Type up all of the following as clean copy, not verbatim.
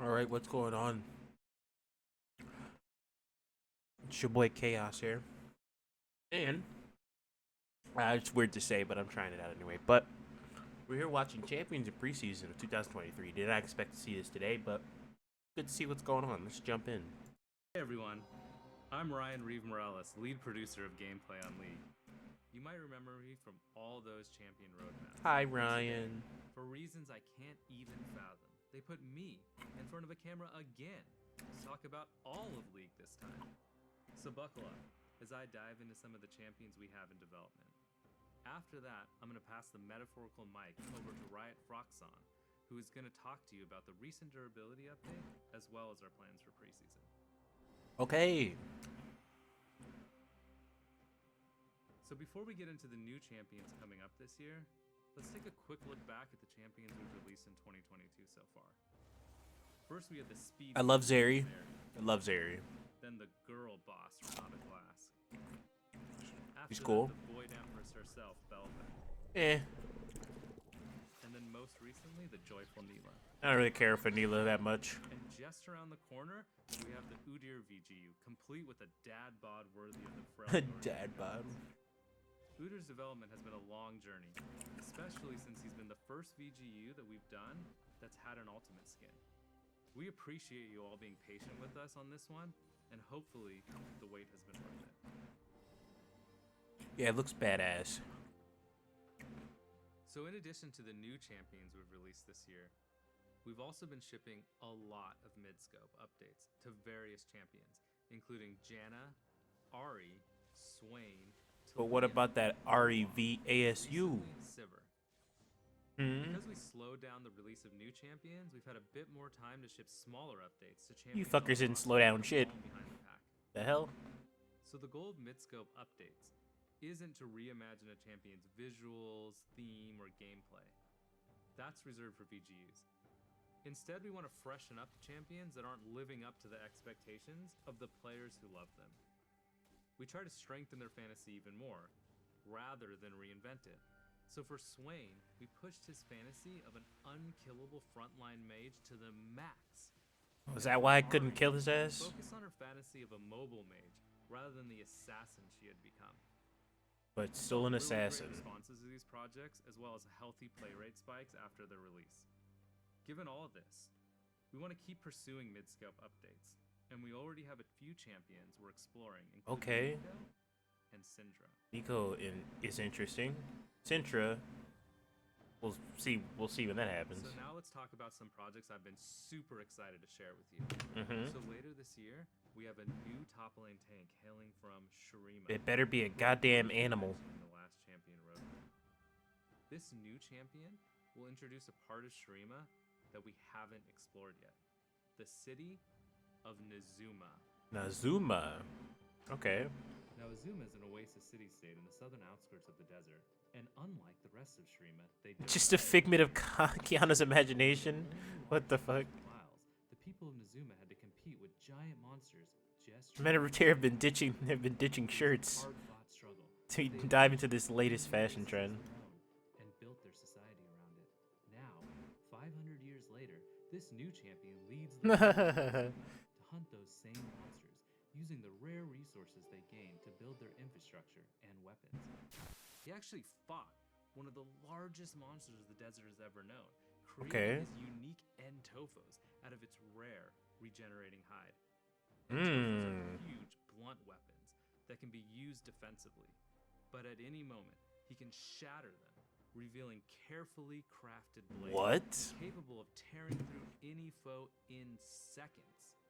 All right, what's going on? It's your boy Chaos here, and it's weird to say, but I'm trying it out anyway. But we're here watching Champions in preseason of 2023. Did not expect to see this today, but good to see what's going on. Let's jump in. Hey everyone, I'm Ryan Reeve Morales, lead producer of Gameplay on League. You might remember me from all those champion roadmaps. Hi, Ryan. For reasons I can't even fathom, they put me in front of a camera again to talk about all of League this time. So buckle up as I dive into some of the champions we have in development. After that, I'm going to pass the metaphorical mic over to Riot Froxon, who is going to talk to you about the recent durability update as well as our plans for preseason. Okay. So before we get into the new champions coming up this year, let's take a quick look back at the champions we've released in 2022 so far. First, we have the Speed. I love Zeri. I love Zeri. Then the girl boss from Out of Glass. He's After cool. that, the Void Empress herself, Belva. And then most recently, the Joyful Neela. I don't really care for Neela that much. And just around the corner, we have the Udyr VGU, complete with a dad bod worthy of the Freljord. Dad bod. Udyr's development has been a long journey, especially since he's been the first VGU that we've done that's had an ultimate skin. We appreciate you all being patient with us on this one, and hopefully the wait has been worth it. Yeah, it looks badass. So in addition to the new champions we've released this year, we've also been shipping a lot of mid-scope updates to various champions, including Janna, Ahri, Swain, But what about that REV ASU? Sivir. Hmm? Because we slowed down the release of new champions, we've had a bit more time to ship smaller updates to champions. You fuckers didn't slow down shit. Behind the pack. The hell? So the goal of mid-scope updates isn't to reimagine a champion's visuals, theme, or gameplay. That's reserved for VGUs. Instead, we want to freshen up champions that aren't living up to the expectations of the players who love them. We try to strengthen their fantasy even more, rather than reinvent it. So for Swain, we pushed his fantasy of an unkillable frontline mage to the max. Was that why I couldn't kill his ass? Focus on her fantasy of a mobile mage, rather than the assassin she had become. But still an Really assassin. great responses to these projects, as well as healthy play rate spikes after their release. Given all of this, we want to keep pursuing mid-scope updates, and we already have a few champions we're exploring, including Okay. Nico and Syndra. Nico is interesting. Sintra, we'll see when that happens. So now let's talk about some projects I've been super excited to share with you. Mm-hmm. So later this year, we have a new top lane tank hailing from Shurima. It better be a goddamn animal. In the last champion roadmap. This new champion will introduce a part of Shurima that we haven't explored yet. The city of Nazuma. Nazuma. Okay. Now, Azuma is an oasis city-state in the southern outskirts of the desert, and unlike the rest of Shurima, they don't Just a figment of Kiana's imagination. What the fuck? miles. The people of Nazuma had to compete with giant monsters just Men of Repair have been ditching shirts hard-fought struggle. to They dive into this latest fashion trend. and built their society around it. Now, 500 years later, this new champion leads the to hunt those same monsters, using the rare resources they gain to build their infrastructure and weapons. He actually fought one of the largest monsters the desert has ever known, creating his unique Entofos out of its rare regenerating hide. Entofos are huge, blunt weapons that can be used defensively, but at any moment, he can shatter them, revealing carefully crafted blades What? capable of tearing through any foe in seconds.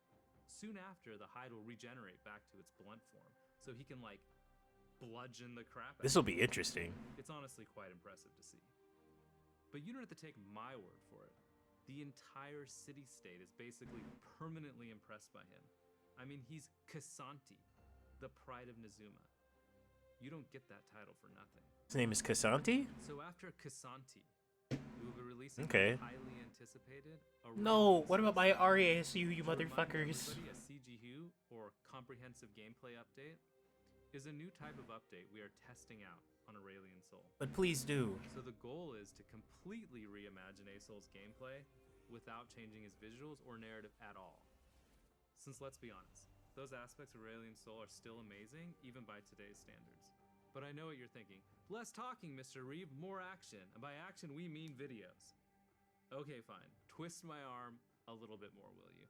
Soon after, the hide will regenerate back to its blunt form, so he can, like, bludgeon the crap out This will be interesting. It's honestly quite impressive to see. But you don't have to take my word for it. The entire city-state is basically permanently impressed by him. I mean, he's Kasanti, the pride of Nazuma. You don't get that title for nothing. His name is Kasanti? So after Kasanti, we will be releasing Okay. the highly anticipated... No, what about my RASU, you To remind motherfuckers? everybody, a CGU, or Comprehensive Gameplay Update, is a new type of update we are testing out on Aurelian Soul. But please do. So the goal is to completely reimagine A Soul's gameplay without changing his visuals or narrative at all. Since let's be honest, those aspects of Aurelion Sol are still amazing, even by today's standards. But I know what you're thinking. Less talking, Mr. Reeve, more action. And by action, we mean videos. Okay, fine. Twist my arm a little bit more, will you?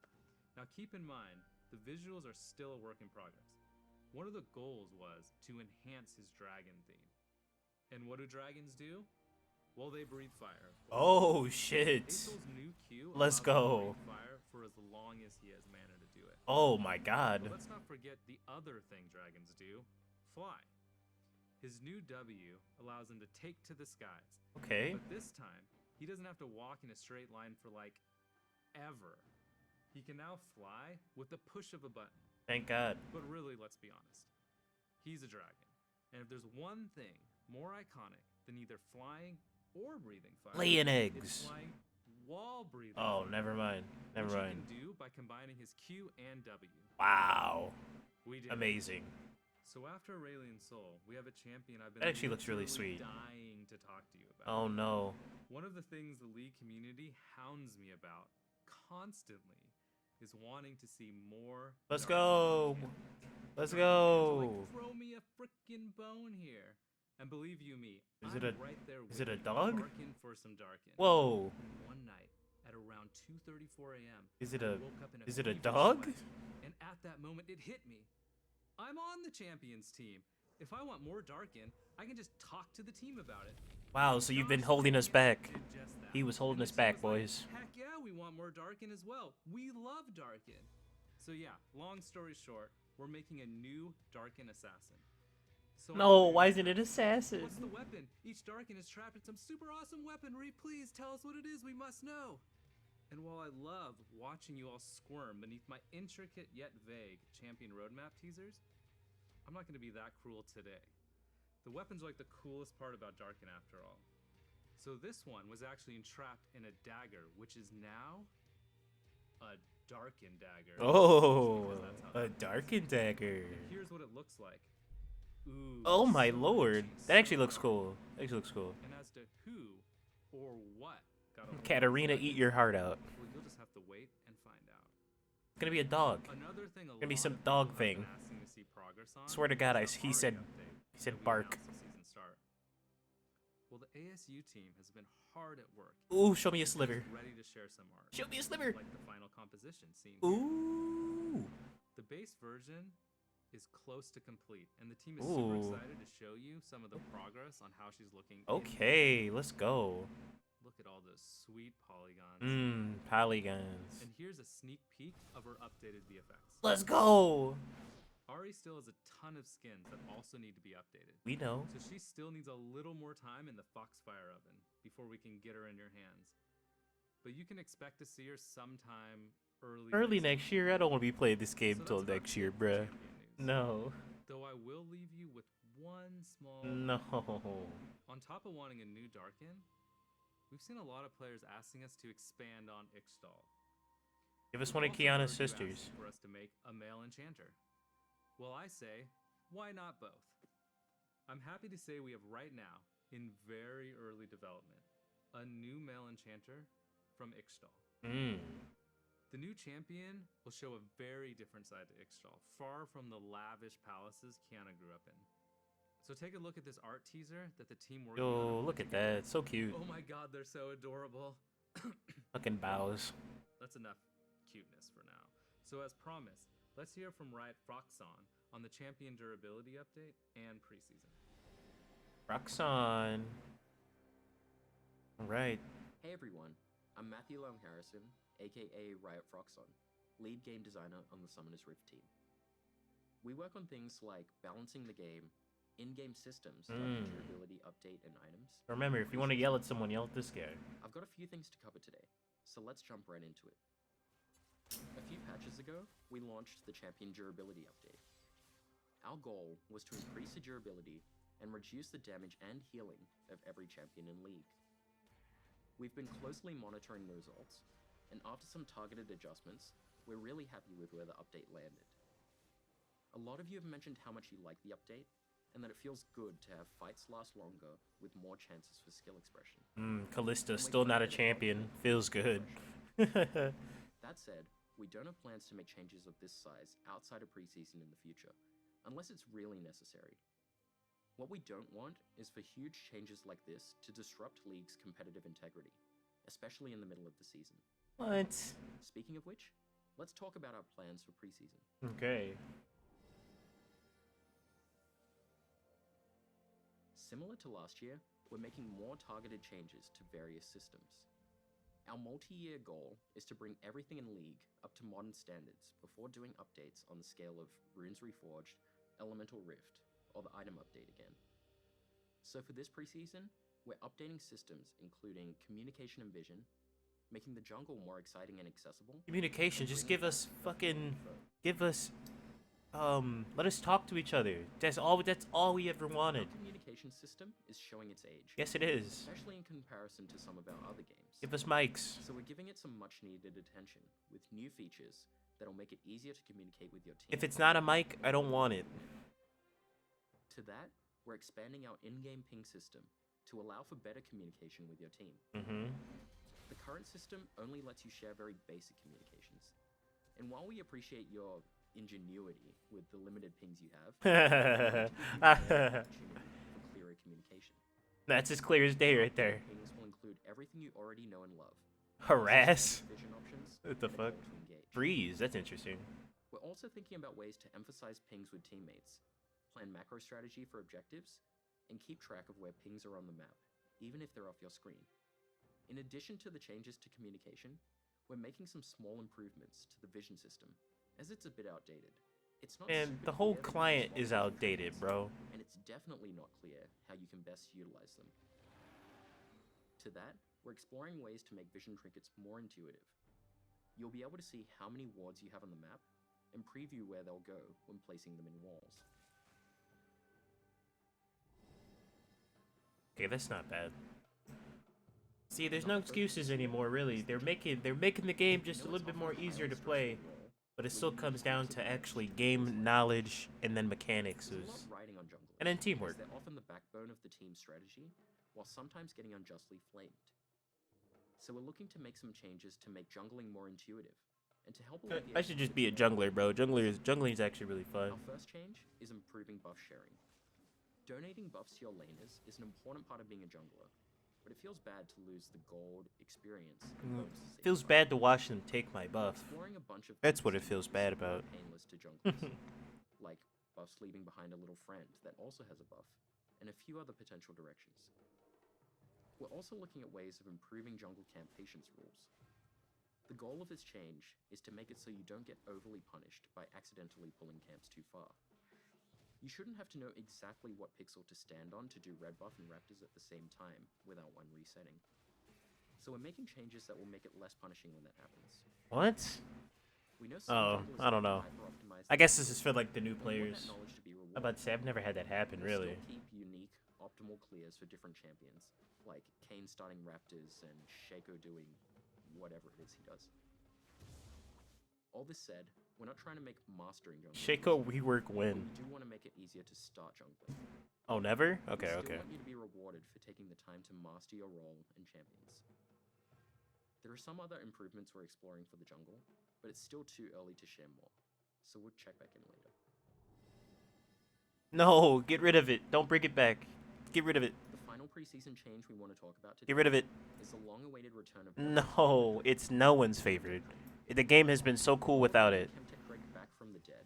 Now keep in mind, the visuals are still a work in progress. One of the goals was to enhance his dragon theme. And what do dragons do? Well, they breathe fire. Oh shit. Asol's new Q Let's allows him to go. breathe fire for as long as he has mana to do it. Oh my But god. let's not forget the other thing dragons do, fly. His new W allows him to take to the skies. Okay. But this time, he doesn't have to walk in a straight line for like ever. He can now fly with the push of a button. Thank god. But really, let's be honest. He's a dragon. And if there's one thing more iconic than either flying or breathing fire, Laying it's eggs. flying while breathing Oh, fire. never mind. Never Which mind. he can do by combining his Q and W. Wow. We did it. Amazing. So after Aurelion Sol, we have a champion I've been That actually looks really literally sweet. dying to talk to you about. Oh no. One of the things the League community hounds me about constantly is wanting to see more. Let's Dark go. champions. Let's Trying to, go. like, throw me a freaking bone here. And believe you me, Is I'm it a- right there with is it a you, dog? barking for some Darkin. Whoa. One night at around 2:34 a.m. Is it I a woke up in is it a feverish dog? sweat, and at that moment it hit me. I'm on the champions team. If I want more Darkin, I can just talk to the team about it. Wow, so you've been Josh holding us Green back. did just that. He was holding And us the team back, was like, boys. Heck yeah, we want more Darkin as well. We love Darkin. So yeah, long story short, we're making a new Darkin assassin. So No, I'm why curious, isn't it assassin? what's the weapon? Each Darkin is trapped in some super awesome weaponry. Please tell us what it is. We must know. And while I love watching you all squirm beneath my intricate yet vague champion roadmap teasers, I'm not going to be that cruel today. The weapons are like the coolest part about Darkin after all. So this one was actually entrapped in a dagger, which is now a Darkin dagger. Oh, Because that's how a that darkened dagger. And here's what it looks like. Ooh, Oh my so lord. edgy, That actually so looks dark. cool. Actually looks cool. And as to who or what got a hold of Katarina, this eat your heart out. well, you'll just have to wait and find out. It's gonna be a dog. Another thing Gonna be some dog thing. asking to see progress on Swear to God, is the he Ari said- update he said that we bark. announced at season start. Well, the ASU team has been hard at work. Ooh, show me a and is sliver. Ready to share some art. Show me a sliver. Like the final composition seen here. Ooh. The base version is close to complete, and the team is super Ooh. excited to show you some of the progress on how she's looking. in Okay, let's go. Look at all those sweet polygons. Polygons. And here's a sneak peek of her updated VFX. Let's go. Ari still has a ton of skins that also need to be updated. We know. So she still needs a little more time in the Foxfire oven before we can get her in your hands. But you can expect to see her sometime Early next year, I don't want to be playing this game So till that's about next year, it for bruh. champion news. No. Though I will leave you with one small No. On top of wanting a new Darkin, we've seen a lot of players asking us to expand on Ixtal. Give us We've one of also Kiana's heard you sisters. asking for us to make a male enchanter. Well, I say, why not both? I'm happy to say we have right now, in very early development, a new male enchanter from Ixtal. Mmm. The new champion will show a very different side to Ixtal, far from the lavish palaces Kiana grew up in. So take a look at this art teaser that the team worked on. Yo, look at that. So cute. Oh my god, they're so adorable. Fucking bows. That's enough cuteness for now. So as promised, let's hear from Riot Froxon on the champion durability update and preseason. Roxanne. Alright. Hey everyone, I'm Matthew Long Harrison, aka Riot Froxon, lead game designer on the Summoner's Rift team. We work on things like balancing the game, in-game systems like the durability update and items. Remember, if you want to yell at someone, yell at this guy. I've got a few things to cover today, so let's jump right into it. A few patches ago, we launched the champion durability update. Our goal was to increase the durability and reduce the damage and healing of every champion in League. We've been closely monitoring the results, and after some targeted adjustments, we're really happy with where the update landed. A lot of you have mentioned how much you like the update, and that it feels good to have fights last longer with more chances for skill expression. Callista's still not a champion. Feels good. That said, we don't have plans to make changes of this size outside of preseason in the future, unless it's really necessary. What we don't want is for huge changes like this to disrupt League's competitive integrity, especially in the middle of the season. What? Speaking of which, let's talk about our plans for preseason. Okay. Similar to last year, we're making more targeted changes to various systems. Our multi-year goal is to bring everything in League up to modern standards before doing updates on the scale of Runes Reforged, Elemental Rift, or the item update again. So for this preseason, we're updating systems including communication and vision, making the jungle more exciting and accessible. Communication. and Just bringing give us back fucking. info. Give us. Let us talk to each other. That's all. That's all we ever wanted. Our communication system is showing its age, Yes, it is. especially in comparison to some of our other games. Give us mics. So we're giving it some much needed attention with new features that'll make it easier to communicate with your team. If it's not a mic, I don't want it. To that, we're expanding our in-game ping system to allow for better communication with your team. Mm-hmm. The current system only lets you share very basic communications. And while we appreciate your ingenuity with the limited pings you have, we want to give you more opportunity for clearer communication. That's as clear as day right there. Pings will include everything you already know and love. Harass. Vision options, What the and a fuck? call to engage. Freeze. That's interesting. We're also thinking about ways to emphasize pings with teammates, plan macro strategy for objectives, and keep track of where pings are on the map, even if they're off your screen. In addition to the changes to communication, we're making some small improvements to the vision system, as it's a bit outdated. It's not And super the whole clear the client best is options for outdated, pings, bro. and it's definitely not clear how you can best utilize them. To that, we're exploring ways to make vision trinkets more intuitive. You'll be able to see how many wards you have on the map, and preview where they'll go when placing them in walls. Okay, that's not bad. See, there's no excuses anymore, really. They're making the game just a little bit more easier to play, but it still comes down to actually game knowledge and then mechanics, There's a lot riding on junglers, and then as teamwork. they're often the backbone of the team's strategy, while sometimes getting unjustly flamed. So we're looking to make some changes to make jungling more intuitive, and to help alleviate I should just be a conflict jungler, bro. Jungling is actually really fun. Our first change is improving buff sharing. Donating buffs to your laners is an important part of being a jungler, but it feels bad to lose the gold, experience, and bonuses that you Feels find. bad to watch them take my buff. Exploring a bunch of That's things what it to feels make bad this more about. painless to junglers, like buffs leaving behind a little friend that also has a buff, and a few other potential directions. We're also looking at ways of improving jungle camp patience rules. The goal of this change is to make it so you don't get overly punished by accidentally pulling camps too far. You shouldn't have to know exactly what pixel to stand on to do red buff and raptors at the same time without one resetting. So we're making changes that will make it less punishing when that happens. What? We know some Oh, junglers I don't like to know. hyper-optimize I their guess this is pixels, for like the new and we want that players. knowledge to be I'm rewarded. about to say I've never had that happen, We'll really. still keep unique, optimal clears for different champions, like Kane starting raptors and Shaco doing whatever it is he does. All this said, we're not trying to make mastering jungling Shaco easier, rework but win. we do want to make it easier to start jungling. Oh, never? We Okay, still okay. want you to be rewarded for taking the time to master your role and champions. There are some other improvements we're exploring for the jungle, but it's still too early to share more, so we'll check back in later. No, get rid of it. Don't bring it back. Get rid of it. The final preseason change we want to talk about today Get rid of it. is the long-awaited return of No, it's no one's favorite. The game has been so cool without it. Chemtech Drake back from the dead.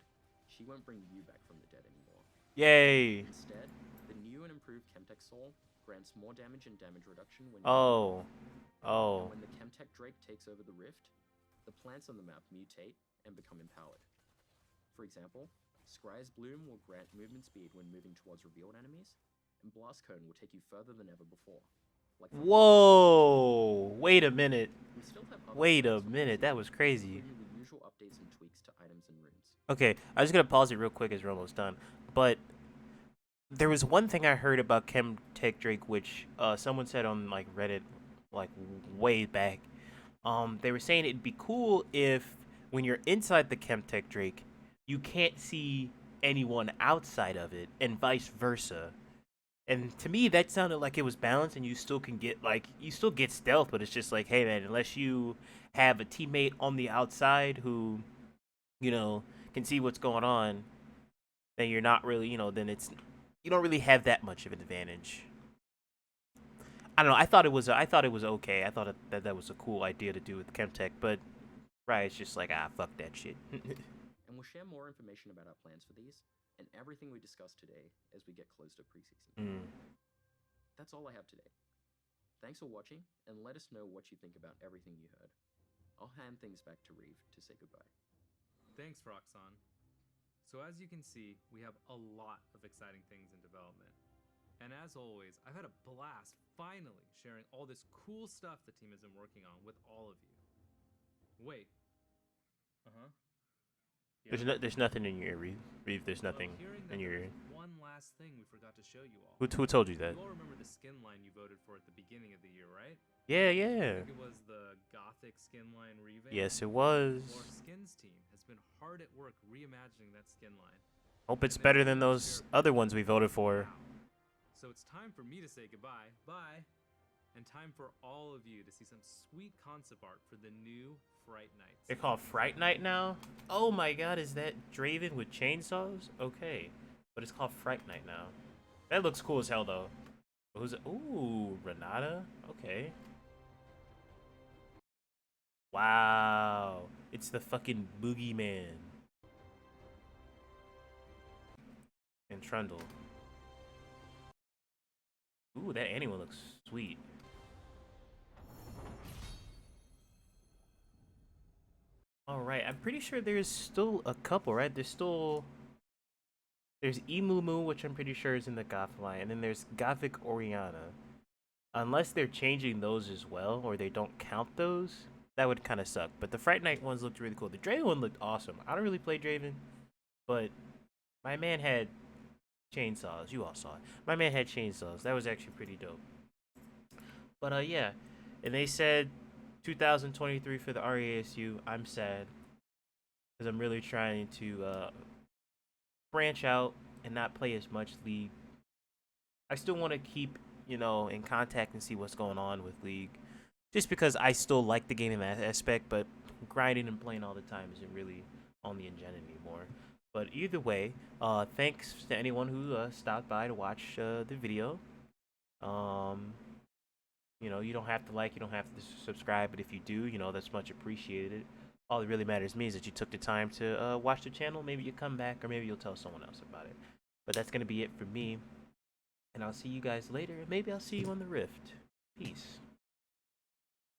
She won't bring you back from the dead anymore. Yay. Instead, the new and improved Chemtech Soul grants more damage and damage reduction when Oh. and Oh. when the Chemtech Drake takes over the rift, the plants on the map mutate and become empowered. For example, Scry's Bloom will grant movement speed when moving towards revealed enemies, and Blast Cone will take you further than ever before. Like the Whoa. Wait a minute. We still have other Wait a plans for minute. preseason, That was crazy. including the usual updates and tweaks to items and runes. Okay, I'm just gonna pause it real quick as we're almost done. But there was one thing I heard about Chemtech Drake, which someone said on like Reddit, like way back. They were saying it'd be cool if when you're inside the Chemtech Drake, you can't see anyone outside of it, and vice versa. And to me, that sounded like it was balanced, and you still can get like you still get stealth, but it's just like, hey man, unless you have a teammate on the outside who, you know, can see what's going on, then you're not really, then you don't really have that much of an advantage. I don't know. I thought it was okay. I thought that was a cool idea to do with Chemtech, but Riot's just like, fuck that shit. And we'll share more information about our plans for these and everything we discussed today as we get close to preseason. Mm. That's all I have today. Thanks for watching, and let us know what you think about everything you heard. I'll hand things back to Reeve to say goodbye. Thanks, Roxanne. So as you can see, we have a lot of exciting things in development. And as always, I've had a blast finally sharing all this cool stuff the team has been working on with all of you. Wait. Uh-huh. There's nothing in your ear, Reeve. There's nothing in your ear. One last thing we forgot to show you all. Who told you that? You all remember the skin line you voted for at the beginning of the year, right? Yeah, I yeah. think it was the Gothic skin line revamp. Yes, it was. Our skins team has been hard at work reimagining that skin line. Hope it's better than those other ones we voted for. So it's time for me to say goodbye. Bye. And time for all of you to see some sweet concept art for the new Fright Nights. They're called Fright Night now? Oh my god, is that Draven with chainsaws? Okay. But it's called Fright Night now. That looks cool as hell though. Who's it? Ooh, Renata? Okay. Wow. It's the fucking boogeyman. And Trundle. Ooh, that animal looks sweet. Alright, I'm pretty sure there's still a couple, right? There's Emumu, which I'm pretty sure is in the Goth line, and then there's Gothic Oriana. Unless they're changing those as well, or they don't count those, that would kind of suck. But the Fright Night ones looked really cool. The Draven one looked awesome. I don't really play Draven, but my man had chainsaws. You all saw it. My man had chainsaws. That was actually pretty dope. But yeah, and they said 2023 for the RASU. I'm sad because I'm really trying to branch out and not play as much League. I still want to keep, in contact and see what's going on with League, just because I still like the game in that aspect, but grinding and playing all the time isn't really on the agenda anymore. But either way, thanks to anyone who stopped by to watch the video. You don't have to like, you don't have to subscribe, but if you do, that's much appreciated. All that really matters to me is that you took the time to watch the channel. Maybe you come back, or maybe you'll tell someone else about it. But that's going to be it for me. And I'll see you guys later. Maybe I'll see you on the Rift. Peace.